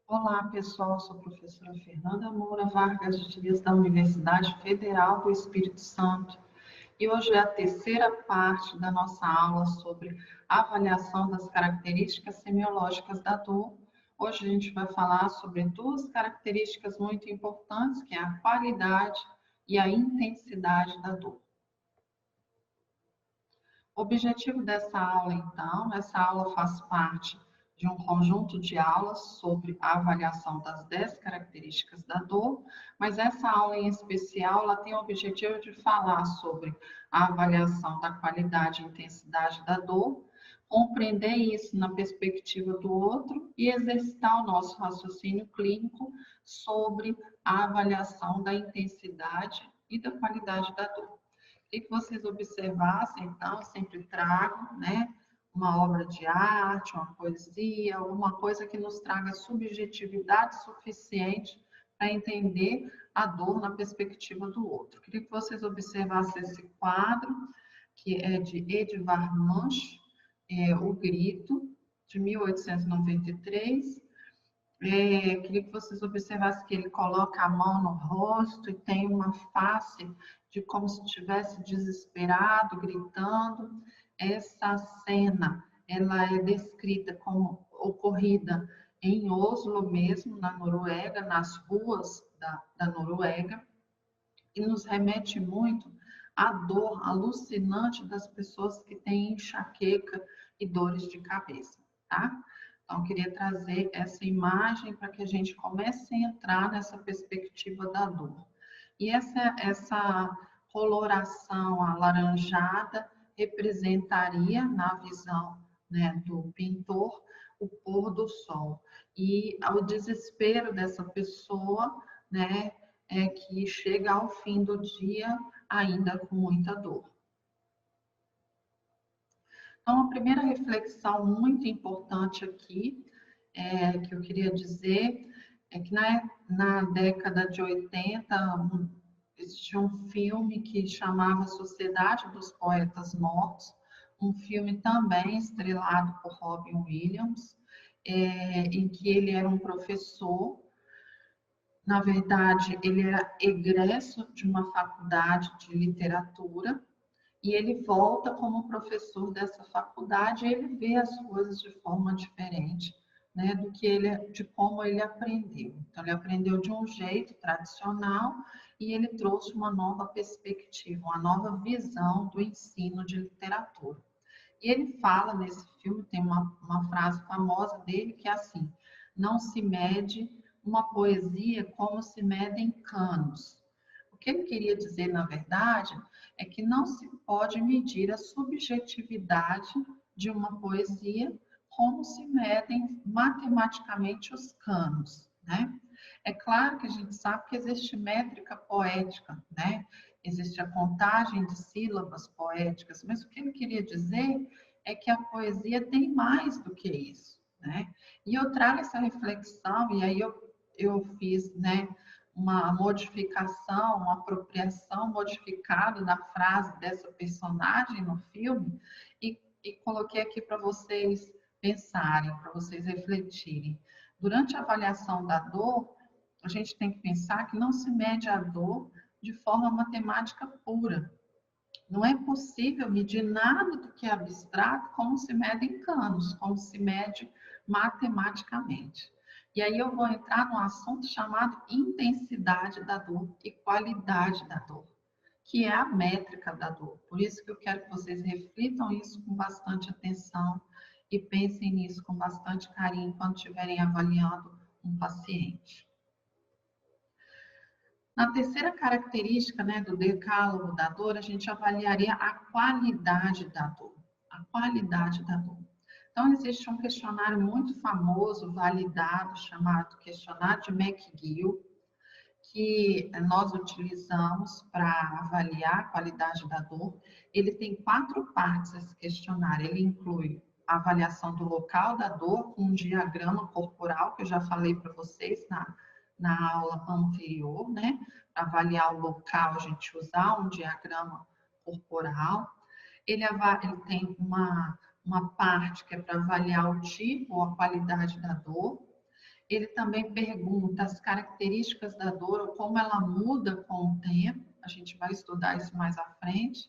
Olá, pessoal. Sou a professora Fernanda Moura Vargas Dias, da Universidade Federal do Espírito Santo. E hoje é a terceira parte da nossa aula sobre a avaliação das características semiológicas da dor. Hoje a gente vai falar sobre duas características muito importantes, que é a qualidade e a intensidade da dor. O objetivo dessa aula, então, essa aula faz parte de um conjunto de aulas sobre a avaliação das 10 características da dor, mas essa aula em especial, ela tem o objetivo de falar sobre a avaliação da qualidade e intensidade da dor, compreender isso na perspectiva do outro e exercitar o nosso raciocínio clínico sobre a avaliação da intensidade e da qualidade da dor. Queria que vocês observassem, então, sempre trago, né, uma obra de arte, uma poesia, alguma coisa que nos traga subjetividade suficiente para entender a dor na perspectiva do outro. Queria que vocês observassem esse quadro, que é de Edvard Munch, O Grito, de 1893. Queria que vocês observassem que ele coloca a mão no rosto e tem uma face de como se estivesse desesperado, gritando. Essa cena, ela é descrita como ocorrida em Oslo mesmo, na Noruega, nas ruas da Noruega, e nos remete muito à dor alucinante das pessoas que têm enxaqueca e dores de cabeça, tá? Então, queria trazer essa imagem para que a gente comece a entrar nessa perspectiva da dor. E essa coloração alaranjada representaria, na visão, né, do pintor, o pôr do sol. E o desespero dessa pessoa, né, que chega ao fim do dia ainda com muita dor. Então, a primeira reflexão muito importante aqui, que eu queria dizer, é que na década de 80, existia um filme que chamava Sociedade dos Poetas Mortos, um filme também estrelado por Robin Williams, em que ele era um professor. Na verdade, ele era egresso de uma faculdade de literatura e ele volta como professor dessa faculdade e ele vê as coisas de forma diferente, né, de como ele aprendeu. Então, ele aprendeu de um jeito tradicional e ele trouxe uma nova perspectiva, uma nova visão do ensino de literatura. E ele fala nesse filme, tem uma frase famosa dele que é assim: não se mede uma poesia como se medem canos. O que ele queria dizer, na verdade, é que não se pode medir a subjetividade de uma poesia como se medem matematicamente os canos, né? É claro que a gente sabe que existe métrica poética, né? Existe a contagem de sílabas poéticas, mas o que ele queria dizer é que a poesia tem mais do que isso, né? E eu trago essa reflexão, e aí eu fiz, né, uma modificação, uma apropriação modificada da frase dessa personagem no filme e coloquei aqui para vocês pensarem, para vocês refletirem. Durante a avaliação da dor, a gente tem que pensar que não se mede a dor de forma matemática pura. Não é possível medir nada do que é abstrato como se mede em canos, como se mede matematicamente. E aí eu vou entrar num assunto chamado intensidade da dor e qualidade da dor, que é a métrica da dor. Por isso que eu quero que vocês reflitam isso com bastante atenção e pensem nisso com bastante carinho quando estiverem avaliando um paciente. Na terceira característica, né, do decálogo da dor, a gente avaliaria a qualidade da dor. A qualidade da dor. Então, existe um questionário muito famoso, validado, chamado questionário de McGill, que nós utilizamos para avaliar a qualidade da dor. Ele tem 4 partes, esse questionário. Ele inclui a avaliação do local da dor, com um diagrama corporal, que eu já falei para vocês na aula anterior, né? Para avaliar o local, a gente usar um diagrama corporal. Ele tem uma parte que é para avaliar o tipo ou a qualidade da dor. Ele também pergunta as características da dor, como ela muda com o tempo, a gente vai estudar isso mais à frente,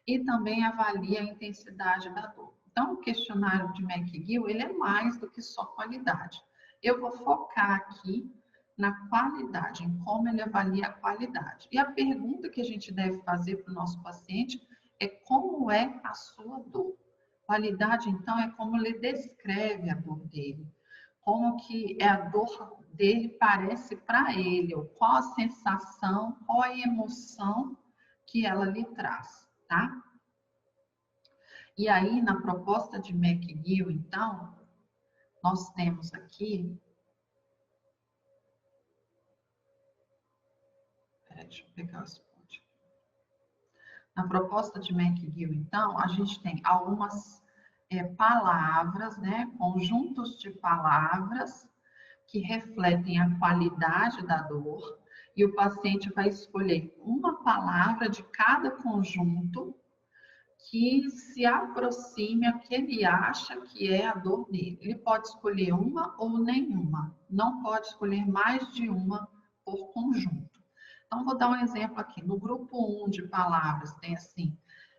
e também avalia a intensidade da dor. Então, o questionário de McGill, ele é mais do que só qualidade. Eu vou focar aqui na qualidade, em como ele avalia a qualidade. E a pergunta que a gente deve fazer para o nosso paciente é como é a sua dor. Qualidade, então, é como ele descreve a dor dele. Como que a dor dele parece para ele, ou qual a sensação, qual a emoção que ela lhe traz, tá? E aí, na proposta de McGill, então, nós temos aqui... Deixa eu pegar esse ponto. Na proposta de McGill, então, a gente tem algumas palavras, né, conjuntos de palavras que refletem a qualidade da dor, e o paciente vai escolher uma palavra de cada conjunto que se aproxime a que ele acha que é a dor dele. Ele pode escolher uma ou nenhuma, não pode escolher mais de uma por conjunto. Então, vou dar um exemplo aqui. No grupo 1 de palavras, tem assim,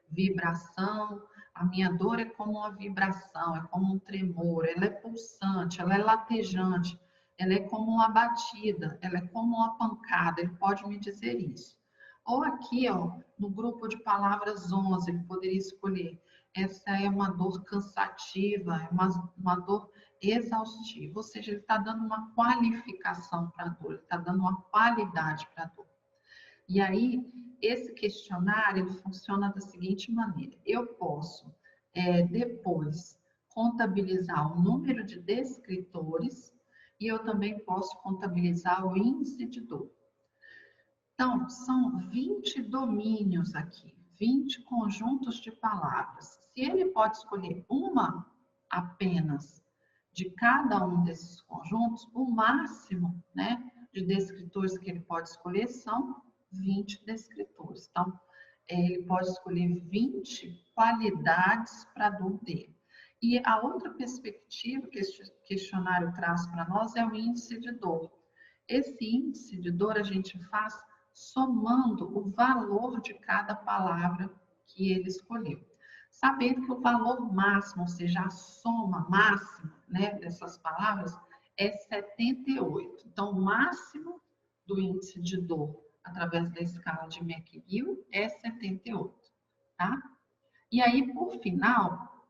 vibração. A minha dor é como uma vibração, é como um tremor, ela é pulsante, ela é latejante, ela é como uma batida, ela é como uma pancada. Ele pode me dizer isso. Ou aqui, ó, no grupo de palavras 11, ele poderia escolher. Essa é uma dor cansativa, é uma dor exaustiva. Ou seja, ele está dando uma qualificação para a dor, ele está dando uma qualidade para a dor. E aí, esse questionário ele funciona da seguinte maneira. Eu posso, depois, contabilizar o número de descritores e eu também posso contabilizar o índice de dor. Então, são 20 domínios aqui, 20 conjuntos de palavras. Se ele pode escolher uma apenas de cada um desses conjuntos, o máximo, né, de descritores que ele pode escolher são 20 descritores. Então, ele pode escolher 20 qualidades para a dor dele. E a outra perspectiva que esse questionário traz para nós é o índice de dor. Esse índice de dor a gente faz somando o valor de cada palavra que ele escolheu. Sabendo que o valor máximo, ou seja, a soma máxima, né, dessas palavras é 78. Então, o máximo do índice de dor através da escala de McGill é 78, tá? E aí, por final,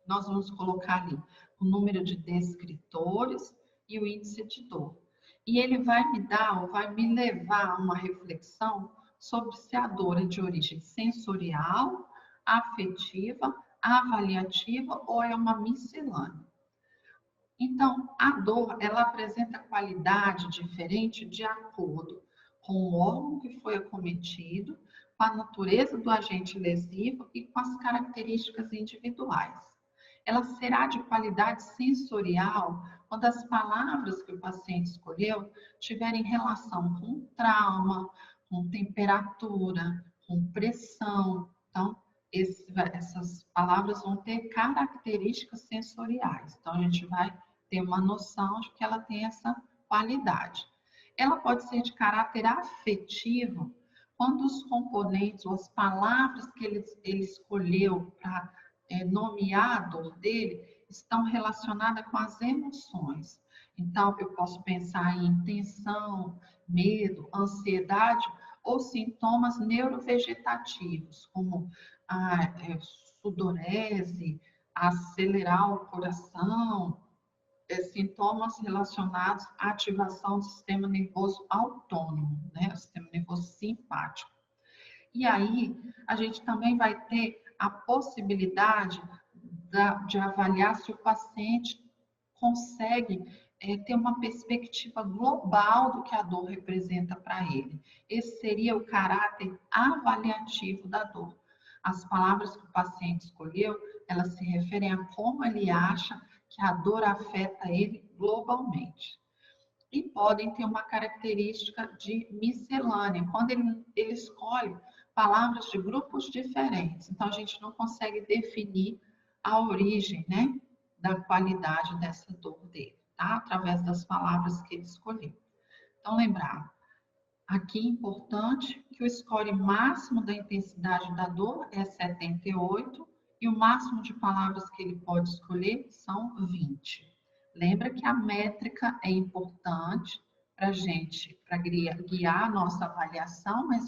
nós vamos colocar ali o número de descritores e o índice de dor. E ele vai me dar, ou vai me levar a uma reflexão sobre se a dor é de origem sensorial, afetiva, avaliativa ou é uma miscelânea. Então, a dor, ela apresenta qualidade diferente de acordo com o órgão que foi acometido, com a natureza do agente lesivo e com as características individuais. Ela será de qualidade sensorial quando as palavras que o paciente escolheu tiverem relação com trauma, com temperatura, com pressão. Então, essas palavras vão ter características sensoriais. Então, a gente vai ter uma noção de que ela tem essa qualidade. Ela pode ser de caráter afetivo quando os componentes ou as palavras que ele escolheu para nomear a dor dele estão relacionadas com as emoções. Então, eu posso pensar em tensão, medo, ansiedade ou sintomas neurovegetativos, como a sudorese, acelerar o coração, sintomas relacionados à ativação do sistema nervoso autônomo, né? O sistema nervoso simpático. E aí, a gente também vai ter a possibilidade de avaliar se o paciente consegue ter uma perspectiva global do que a dor representa para ele. Esse seria o caráter avaliativo da dor. As palavras que o paciente escolheu, elas se referem a como ele acha que a dor afeta ele globalmente. E podem ter uma característica de miscelânea, quando ele escolhe palavras de grupos diferentes. Então, a gente não consegue definir a origem, né, da qualidade dessa dor dele, tá? Através das palavras que ele escolheu. Então, lembrar, aqui é importante que o score máximo da intensidade da dor é 78 e o máximo de palavras que ele pode escolher são 20. Lembra que a métrica é importante para guiar a nossa avaliação, mas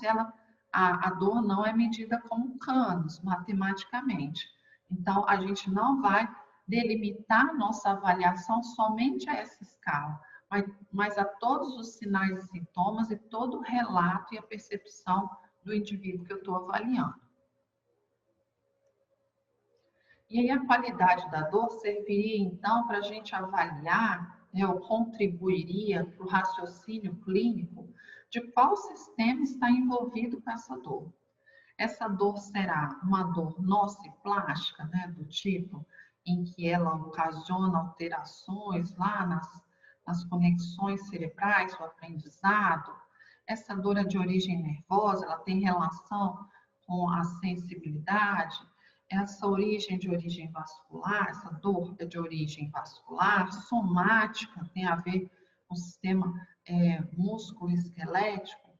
a dor não é medida como canos, matematicamente. Então, a gente não vai delimitar nossa avaliação somente a essa escala, mas a todos os sinais e sintomas e todo o relato e a percepção do indivíduo que eu estou avaliando. E aí a qualidade da dor serviria então para a gente avaliar, né, ou contribuiria para o raciocínio clínico de qual sistema está envolvido com essa dor. Essa dor será uma dor nociplástica, né, do tipo em que ela ocasiona alterações lá nas conexões cerebrais, o aprendizado. Essa dor é de origem nervosa, ela tem relação com a sensibilidade. Essa origem de origem vascular, essa dor é de origem vascular, somática, tem a ver com o sistema músculo-esquelético.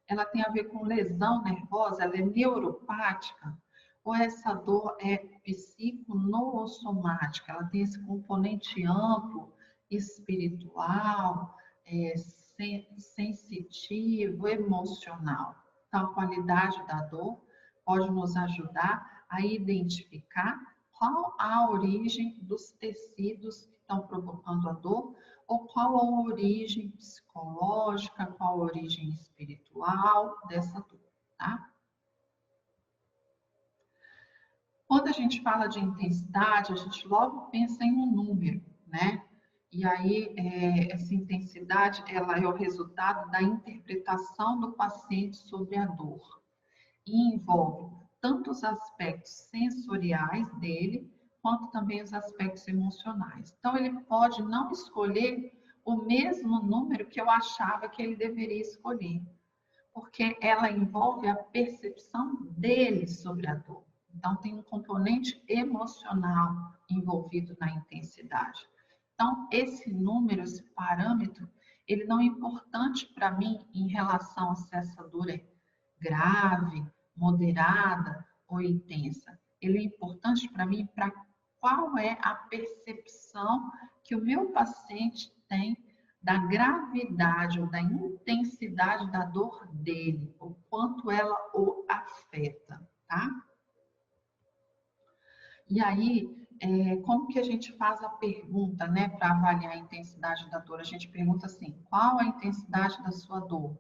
Ela tem a ver com lesão nervosa, ela é neuropática, ou essa dor é psiconoossomática, ela tem esse componente amplo, espiritual, sensitivo, emocional. Então, a qualidade da dor pode nos ajudar a identificar qual a origem dos tecidos que estão provocando a dor, ou qual a origem psicológica, qual a origem espiritual dessa dor, tá? Quando a gente fala de intensidade, a gente logo pensa em um número, né? E aí, essa intensidade, ela é o resultado da interpretação do paciente sobre a dor. E envolve tanto os aspectos sensoriais dele, quanto também os aspectos emocionais. Então, ele pode não escolher o mesmo número que eu achava que ele deveria escolher, porque ela envolve a percepção dele sobre a dor. Então, tem um componente emocional envolvido na intensidade. Então, esse número, esse parâmetro, ele não é importante para mim em relação a se essa dor é grave, moderada ou intensa. Ele é importante para mim para qual é a percepção que o meu paciente tem da gravidade ou da intensidade da dor dele, o quanto ela o afeta, tá? E aí, como que a gente faz a pergunta, né, para avaliar a intensidade da dor? A gente pergunta assim, qual a intensidade da sua dor?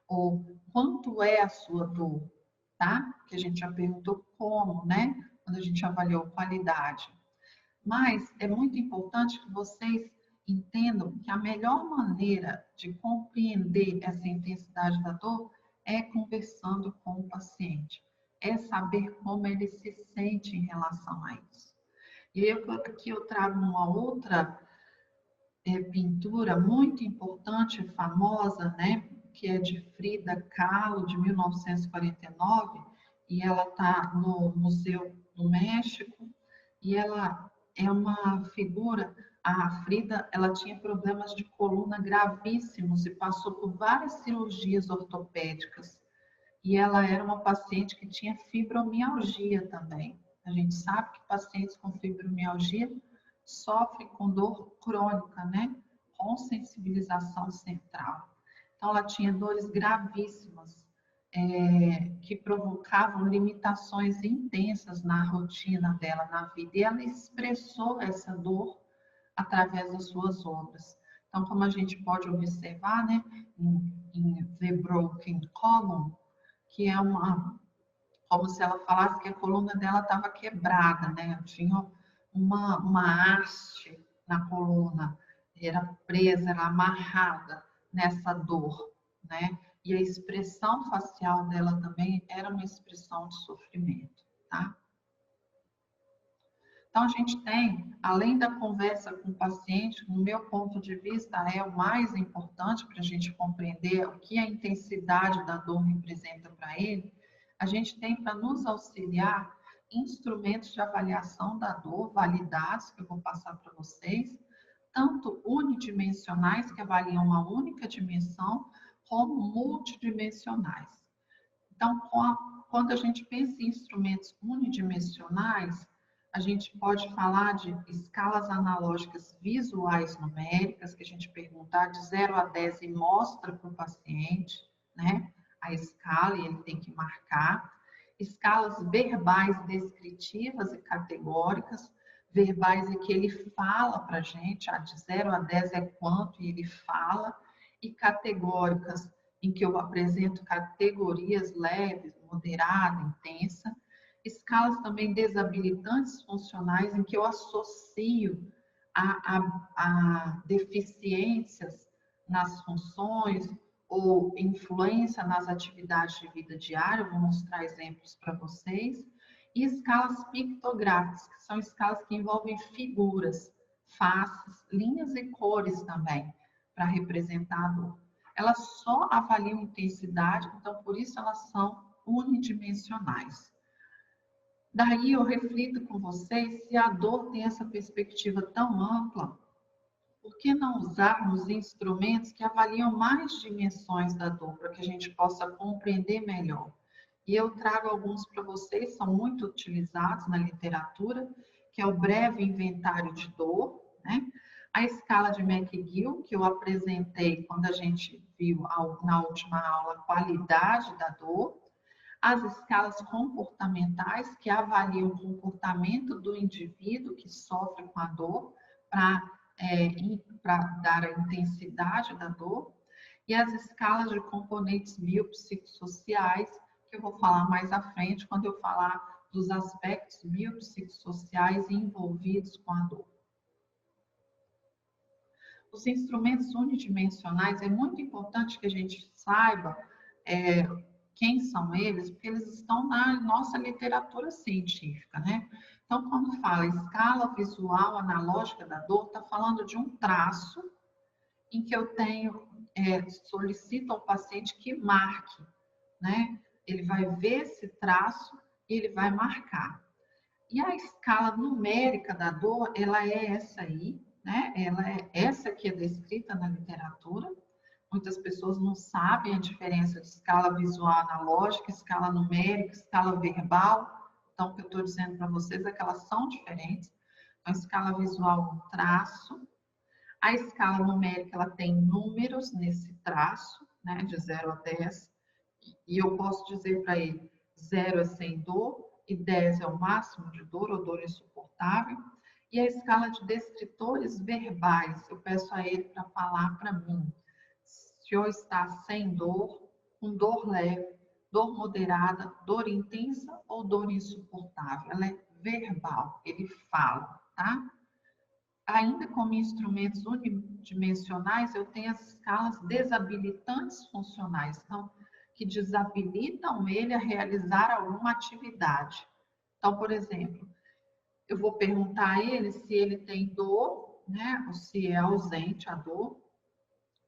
Ou quanto é a sua dor, tá? Que a gente já perguntou como, né? Quando a gente avaliou qualidade. Mas é muito importante que vocês entendam que a melhor maneira de compreender essa intensidade da dor é conversando com o paciente, é saber como ele se sente em relação a isso. E aqui eu trago uma outra pintura muito importante, famosa, né, que é de Frida Kahlo, de 1949, e ela está no Museu do México, e ela é uma figura, a Frida, ela tinha problemas de coluna gravíssimos e passou por várias cirurgias ortopédicas, e ela era uma paciente que tinha fibromialgia também. A gente sabe que pacientes com fibromialgia sofrem com dor crônica, né? Com sensibilização central. Então, ela tinha dores gravíssimas, que provocavam limitações intensas na rotina dela, na vida. E ela expressou essa dor através das suas obras. Então, como a gente pode observar, né, em The Broken Column, que é como se ela falasse que a coluna dela estava quebrada, né? Tinha uma haste na coluna, era presa, era amarrada nessa dor, né? E a expressão facial dela também era uma expressão de sofrimento, tá? Então, a gente tem, além da conversa com o paciente, no meu ponto de vista, é o mais importante para a gente compreender o que a intensidade da dor representa para ele, a gente tem para nos auxiliar instrumentos de avaliação da dor validados, que eu vou passar para vocês, tanto unidimensionais, que avaliam uma única dimensão, como multidimensionais. Então, quando a gente pensa em instrumentos unidimensionais, a gente pode falar de escalas analógicas visuais numéricas, que a gente perguntar de 0 a 10 e mostra para o paciente, né, a escala e ele tem que marcar. Escalas verbais descritivas e categóricas, verbais é que ele fala para a gente, de 0 a 10 é quanto e ele fala, e categóricas, em que eu apresento categorias leves, moderada, intensa. Escalas também desabilitantes funcionais, em que eu associo a deficiências nas funções ou influência nas atividades de vida diária. Eu vou mostrar exemplos para vocês. E escalas pictográficas, que são escalas que envolvem figuras, faces, linhas e cores também, para representar a dor. Elas só avaliam intensidade, então por isso elas são unidimensionais. Daí eu reflito com vocês, se a dor tem essa perspectiva tão ampla, por que não usarmos instrumentos que avaliam mais dimensões da dor, para que a gente possa compreender melhor? E eu trago alguns para vocês, são muito utilizados na literatura, que é o breve inventário de dor, né? A escala de McGill, que eu apresentei quando a gente viu na última aula a qualidade da dor. As escalas comportamentais, que avaliam o comportamento do indivíduo que sofre com a dor, para dar a intensidade da dor. E as escalas de componentes biopsicossociais, que eu vou falar mais à frente, quando eu falar dos aspectos biopsicossociais envolvidos com a dor. Os instrumentos unidimensionais, é muito importante que a gente saiba quem são eles, porque eles estão na nossa literatura científica, né? Então, quando fala escala visual analógica da dor, está falando de um traço em que eu solicito ao paciente que marque, né? Ele vai ver esse traço e ele vai marcar. E a escala numérica da dor, ela é essa aí, né? Ela é essa que é descrita na literatura. Muitas pessoas não sabem a diferença de escala visual analógica, escala numérica, escala verbal. Então, o que eu estou dizendo para vocês é que elas são diferentes. A escala visual é um traço. A escala numérica, ela tem números nesse traço, né, de 0 a 10. E eu posso dizer para ele, 0 é sem dor e 10 é o máximo de dor ou dor insuportável. E a escala de descritores verbais, eu peço a ele para falar para mim se eu está sem dor, com dor leve, dor moderada, dor intensa ou dor insuportável. Ela é verbal, ele fala, tá? Ainda como instrumentos unidimensionais, eu tenho as escalas desabilitantes funcionais, então, que desabilitam ele a realizar alguma atividade. Então, por exemplo, eu vou perguntar a ele se ele tem dor, né, ou se é ausente a dor.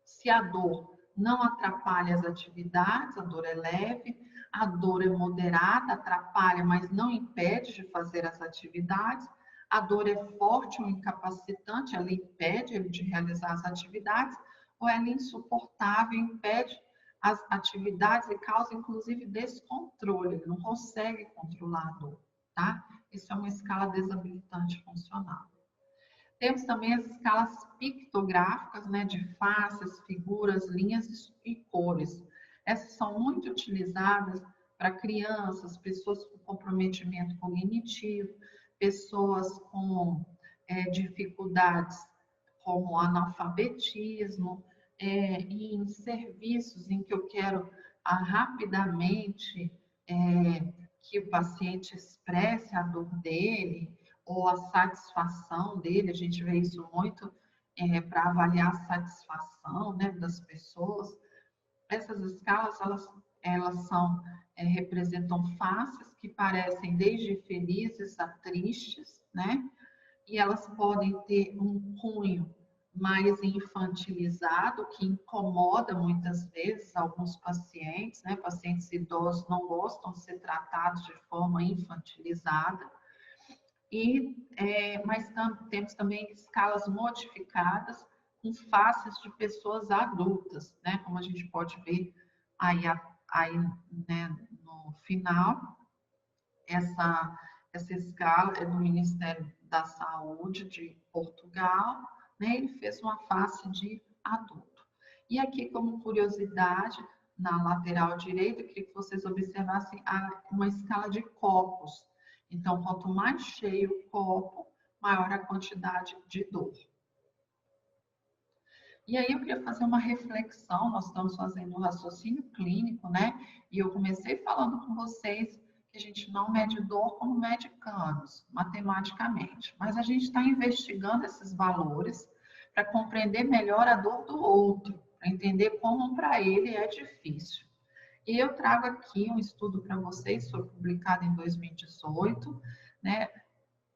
Se a dor não atrapalha as atividades, a dor é leve, a dor é moderada, atrapalha, mas não impede de fazer as atividades, a dor é forte ou incapacitante, ela impede ele de realizar as atividades, ou ela é insuportável, impede as atividades e causa inclusive descontrole, ele não consegue controlar a dor, tá? Isso é uma escala desabilitante funcional. Temos também as escalas pictográficas, né, de faces, figuras, linhas e cores. Essas são muito utilizadas para crianças, pessoas com comprometimento cognitivo, pessoas com dificuldades como analfabetismo, em serviços em que eu quero rapidamente que o paciente expresse a dor dele, ou a satisfação dele, a gente vê isso muito para avaliar a satisfação, né, das pessoas. Essas escalas, elas representam faces que parecem desde felizes a tristes, né, e elas podem ter um cunho mais infantilizado, que incomoda muitas vezes alguns pacientes, né, pacientes idosos não gostam de ser tratados de forma infantilizada. Mas temos também escalas modificadas com faces de pessoas adultas, né? Como a gente pode ver aí né, no final, essa escala é do Ministério da Saúde de Portugal, né? Ele fez uma face de adulto. E aqui, como curiosidade, na lateral direita, eu queria que vocês observassem uma escala de copos. Então, quanto mais cheio o copo, maior a quantidade de dor. E aí eu queria fazer uma reflexão, nós estamos fazendo um raciocínio clínico, né? E eu comecei falando com vocês que a gente não mede dor como mede canos, matematicamente. Mas a gente está investigando esses valores para compreender melhor a dor do outro, para entender como para ele é difícil. E eu trago aqui um estudo para vocês, foi publicado em 2018, né?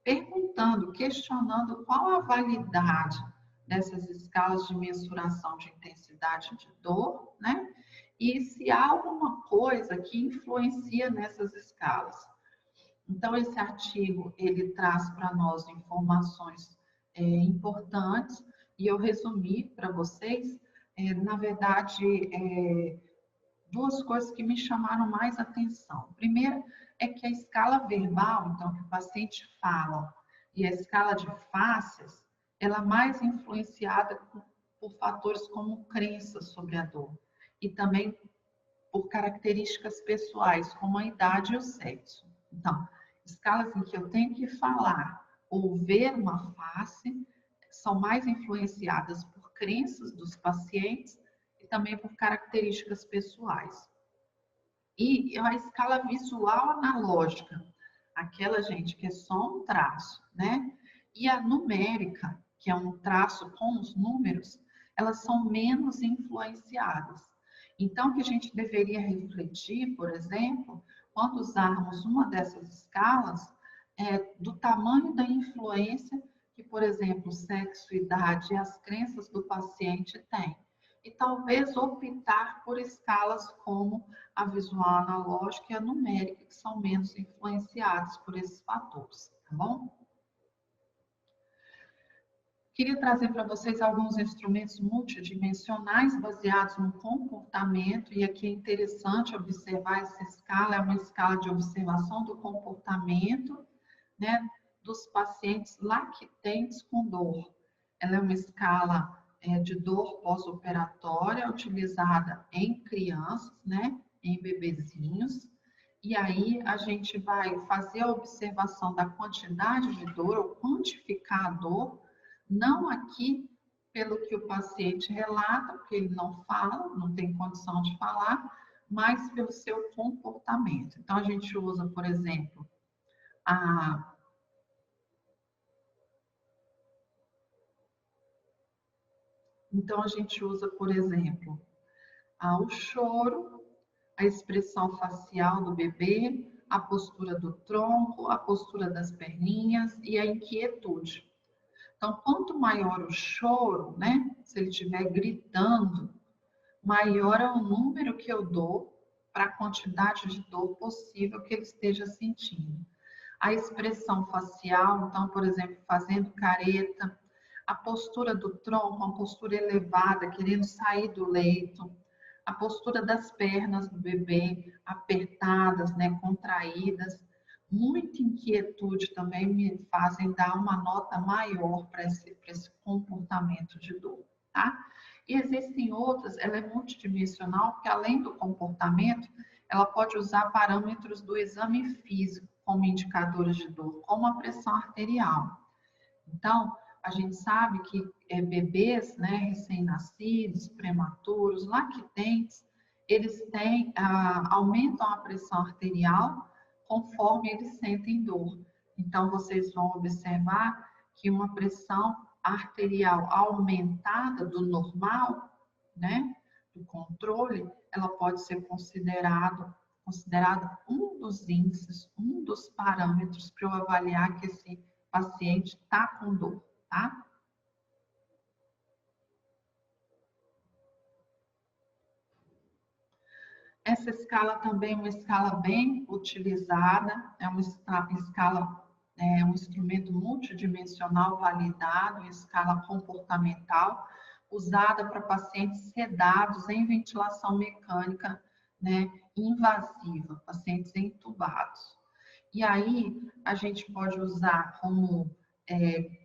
Perguntando, questionando qual a validade dessas escalas de mensuração de intensidade de dor, né? E se há alguma coisa que influencia nessas escalas. Então, esse artigo, ele traz para nós informações importantes e eu resumi para vocês, na verdade, duas coisas que me chamaram mais atenção. Primeiro é que a escala verbal, então, que o paciente fala, e a escala de faces, ela é mais influenciada por fatores como crenças sobre a dor e também por características pessoais, como a idade e o sexo. Então, escalas em que eu tenho que falar ou ver uma face são mais influenciadas por crenças dos pacientes e também por características pessoais. E a escala visual analógica, aquela, gente, que é só um traço, né? E a numérica, que é um traço com os números, elas são menos influenciadas. Então, o que a gente deveria refletir, por exemplo, quando usarmos uma dessas escalas, é do tamanho da influência que, por exemplo, sexo, idade e as crenças do paciente têm. E talvez optar por escalas como a visual analógica e a numérica, que são menos influenciadas por esses fatores, tá bom? Queria trazer para vocês alguns instrumentos multidimensionais baseados no comportamento, e aqui é interessante observar essa escala, é uma escala de observação do comportamento, né, dos pacientes lactentes com dor. Ela é uma escala de dor pós-operatória utilizada em crianças, né, em bebezinhos, e aí a gente vai fazer a observação da quantidade de dor, ou quantificar a dor, não aqui pelo que o paciente relata, porque ele não fala, não tem condição de falar, mas pelo seu comportamento. Então, a gente usa, por exemplo, o choro, a expressão facial do bebê, a postura do tronco, a postura das perninhas e a inquietude. Então, quanto maior o choro, né? Se ele estiver gritando, maior é o número que eu dou para a quantidade de dor possível que ele esteja sentindo. A expressão facial, então, por exemplo, fazendo careta, a postura do tronco, uma postura elevada, querendo sair do leito, a postura das pernas do bebê, apertadas, né, contraídas, muita inquietude também me fazem dar uma nota maior para esse comportamento de dor, tá? E existem outras, ela é multidimensional, porque além do comportamento, ela pode usar parâmetros do exame físico como indicadores de dor, como a pressão arterial. Então, a gente sabe que bebês, né, recém-nascidos, prematuros, lactentes, eles aumentam a pressão arterial conforme eles sentem dor. Então, vocês vão observar que uma pressão arterial aumentada do normal, né, do controle, ela pode ser considerado um dos índices, um dos parâmetros para eu avaliar que esse paciente está com dor, tá? Essa escala também é uma escala bem utilizada, é uma escala, um instrumento multidimensional validado em escala comportamental, usada para pacientes sedados em ventilação mecânica, né, invasiva, pacientes entubados. E aí, a gente pode usar como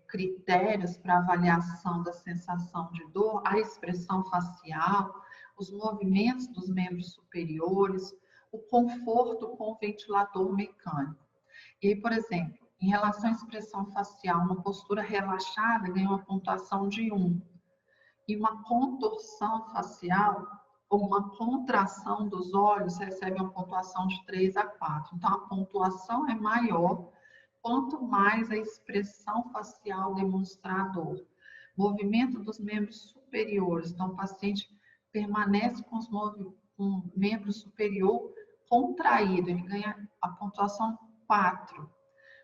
critérios para avaliação da sensação de dor a expressão facial, os movimentos dos membros superiores, o conforto com o ventilador mecânico. E aí, por exemplo, em relação à expressão facial, uma postura relaxada ganha uma pontuação de 1. E uma contorção facial ou uma contração dos olhos recebe uma pontuação de 3 a 4. Então, a pontuação é maior quanto mais a expressão facial demonstrar a dor. Movimento dos membros superiores. Então, o paciente permanece com o membro superior contraído, ele ganha a pontuação 4.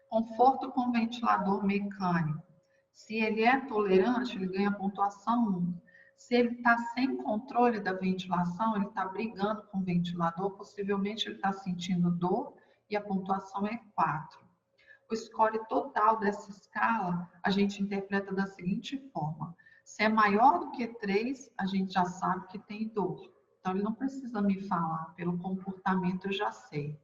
Conforto com ventilador mecânico. Se ele é tolerante, ele ganha pontuação 1. Se ele está sem controle da ventilação, ele está brigando com o ventilador, possivelmente ele está sentindo dor e a pontuação é 4. O score total dessa escala a gente interpreta da seguinte forma: se é maior do que 3, a gente já sabe que tem dor. Então, ele não precisa me falar, pelo comportamento eu já sei.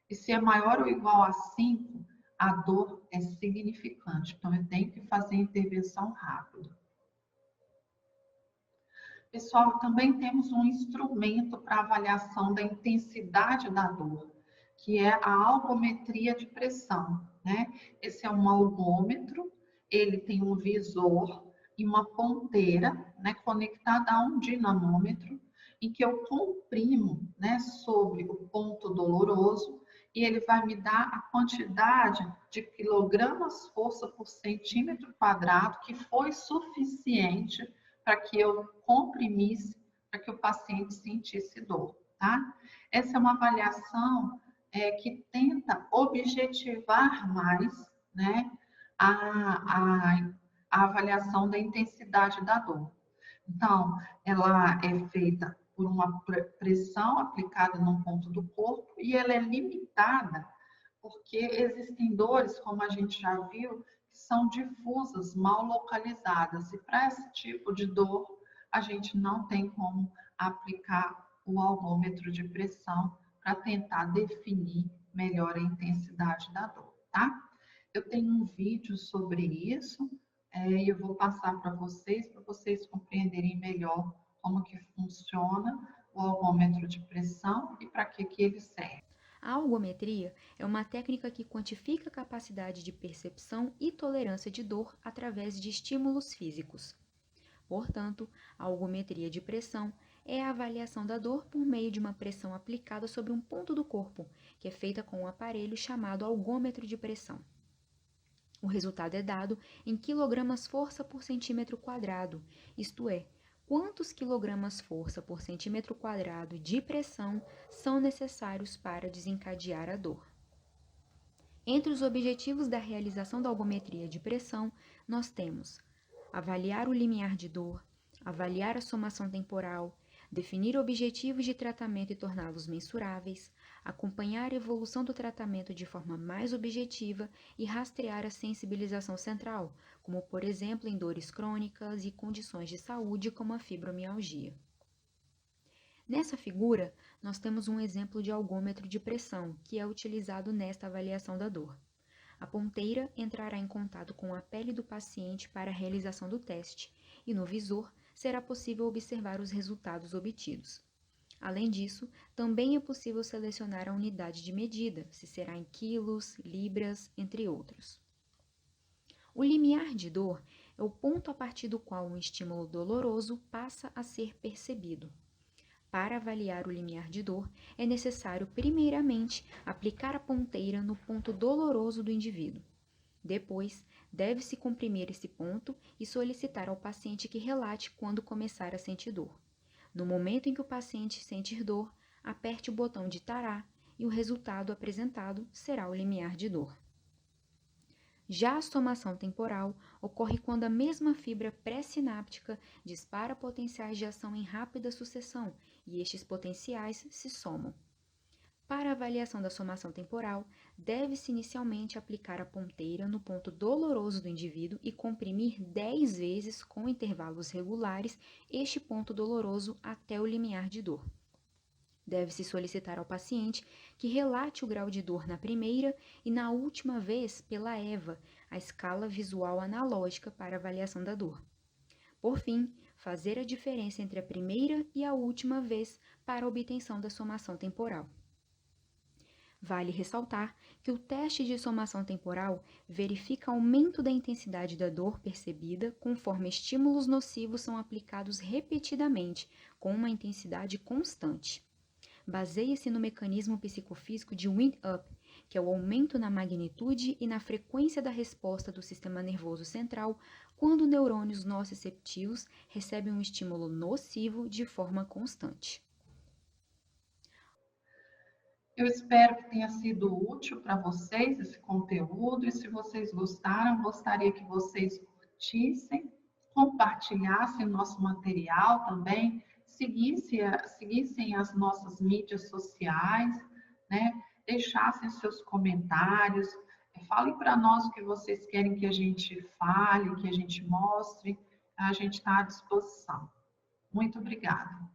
E se é maior ou igual a 5, a dor é significante. Então, eu tenho que fazer intervenção rápida. Pessoal, também temos um instrumento para avaliação da intensidade da dor, que é a algometria de pressão, né? Esse é um algômetro, ele tem um visor e uma ponteira, né, conectada a um dinamômetro, em que eu comprimo, né, sobre o ponto doloroso, e ele vai me dar a quantidade de quilogramas força por centímetro quadrado que foi suficiente para que eu comprimisse, para que o paciente sentisse dor, tá? Essa é uma avaliação que tenta objetivar mais, né, a avaliação da intensidade da dor. Então, ela é feita por uma pressão aplicada num ponto do corpo e ela é limitada porque existem dores, como a gente já viu, que são difusas, mal localizadas. E para esse tipo de dor, a gente não tem como aplicar o algômetro de pressão para tentar definir melhor a intensidade da dor, tá? Eu tenho um vídeo sobre isso e eu vou passar para vocês compreenderem melhor como que funciona o algômetro de pressão e para que ele serve. A algometria é uma técnica que quantifica a capacidade de percepção e tolerância de dor através de estímulos físicos. Portanto, a algometria de pressão é a avaliação da dor por meio de uma pressão aplicada sobre um ponto do corpo, que é feita com um aparelho chamado algômetro de pressão. O resultado é dado em quilogramas força por centímetro quadrado, isto é, quantos quilogramas força por centímetro quadrado de pressão são necessários para desencadear a dor. Entre os objetivos da realização da algometria de pressão, nós temos avaliar o limiar de dor, avaliar a somação temporal, definir objetivos de tratamento e torná-los mensuráveis, acompanhar a evolução do tratamento de forma mais objetiva e rastrear a sensibilização central, como por exemplo em dores crônicas e condições de saúde como a fibromialgia. Nessa figura, nós temos um exemplo de algômetro de pressão, que é utilizado nesta avaliação da dor. A ponteira entrará em contato com a pele do paciente para a realização do teste, e no visor será possível observar os resultados obtidos. Além disso, também é possível selecionar a unidade de medida, se será em quilos, libras, entre outros. O limiar de dor é o ponto a partir do qual um estímulo doloroso passa a ser percebido. Para avaliar o limiar de dor, é necessário, primeiramente, aplicar a ponteira no ponto doloroso do indivíduo. Depois, deve-se comprimir esse ponto e solicitar ao paciente que relate quando começar a sentir dor. No momento em que o paciente sentir dor, aperte o botão de tará e o resultado apresentado será o limiar de dor. Já a somação temporal ocorre quando a mesma fibra pré-sináptica dispara potenciais de ação em rápida sucessão e estes potenciais se somam. Para a avaliação da somação temporal, deve-se inicialmente aplicar a ponteira no ponto doloroso do indivíduo e comprimir 10 vezes com intervalos regulares este ponto doloroso até o limiar de dor. Deve-se solicitar ao paciente que relate o grau de dor na primeira e na última vez pela EVA, a escala visual analógica para avaliação da dor. Por fim, fazer a diferença entre a primeira e a última vez para a obtenção da somação temporal. Vale ressaltar que o teste de somação temporal verifica aumento da intensidade da dor percebida conforme estímulos nocivos são aplicados repetidamente, com uma intensidade constante. Baseia-se no mecanismo psicofísico de wind-up, que é o aumento na magnitude e na frequência da resposta do sistema nervoso central quando neurônios nociceptivos recebem um estímulo nocivo de forma constante. Eu espero que tenha sido útil para vocês esse conteúdo e se vocês gostaram, gostaria que vocês curtissem, compartilhassem nosso material também, seguissem as nossas mídias sociais, né? Deixassem seus comentários, falem para nós o que vocês querem que a gente fale, que a gente mostre, a gente está à disposição. Muito obrigada.